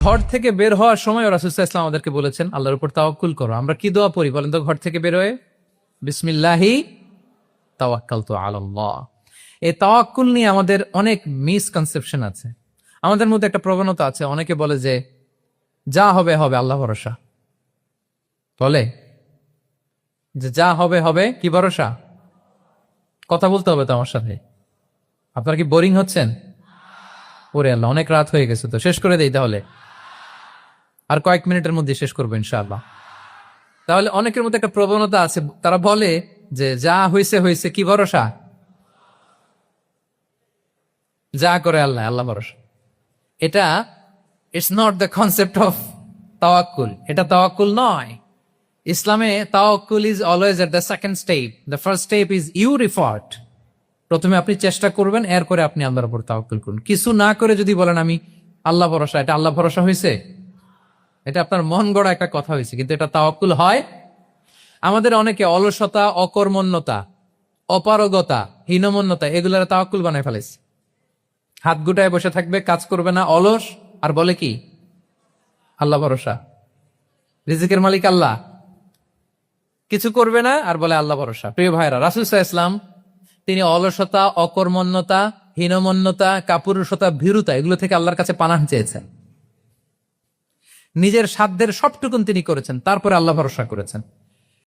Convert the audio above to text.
ঘর থেকে বের হওয়ার সময় রাসূল সাল্লাল্লাহু আলাইহি ওয়াসাল্লাম আমাদেরকে বলেছেন আল্লাহর উপর তাওয়াক্কুল করো। আমরা কি দোয়া পড়ি বলেন তো ঘর থেকে বের হয়ে? বিসমিল্লাহি তাওয়াক্কালতু আলাল্লাহ। এই তাওয়াক্কুল নিয়ে আমাদের অনেক মিসকনসেপশন আছে। আমাদের মধ্যে একটা প্রবণতা আছে, অনেকে বলে যে যা হবে হবে, আল্লাহ ভরসা। বলে যে যা হবে হবে, কি ভরসা? কথা বলতে হবে তো আমার সাথে। আপনারা কি বোরিং হচ্ছেন? ওরে আল্লাহ, অনেক রাত হয়ে গেছে, তো শেষ করে দেই তাহলে। আর কয়েক মিনিটের মধ্যে শেষ করবো ইনশাআল্লাহ। তাহলে অনেকের মধ্যে একটা প্রবণতা আছে, তারা বলে যে যা হয়েছে হয়েছে, কি ভরসা? যা করে আল্লাহ, আল্লাহ ভরসা। এটা it's not the concept of তাওয়াক্কুল। এটা তাওয়াক্কুল নয়। ইসলামে তাওয়াক্কুল is always at the second step. The first step is your effort. প্রথমে আপনি চেষ্টা করবেন, এর করে আপনি আল্লাহর উপর তাওয়াক্কুল করুন। কিছু না করে যদি বলেন আমি আল্লাহ ভরসা, এটা আল্লাহ ভরসা হয়েছে? এটা আপনার মন গড়া একটা কথা হয়েছে, কিন্তু এটা তাওয়াক্কুল হয়? আমাদের অনেকে অলসতা, অকর্মণ্যতা, অপারগতা, হীনমন্যতা এগুলোর তাওয়াক্কুল বানায় ফেলেছে। হাত গুটায় বসে থাকবে, কাজ করবে না, অলস, আর বলে কি আল্লাহ ভরসা। রিজিকের মালিক আল্লাহ, কিছু করবে না আর বলে আল্লাহ ভরসা। প্রিয় ভাইরা, রাসূল সাল্লাল্লাহু আলাইহি ওয়াসাল্লাম তিনি অলসতা, অকর্মণ্যতা, হীনমন্যতা, কাপুরুষতা, ভীরুতা এগুলো থেকে আল্লাহর কাছে পানাহ চেয়েছেন। নিজের সাধ্যের সবটুকুন তিনি করেছেন, তারপরে আল্লাহ ভরসা করেছেন।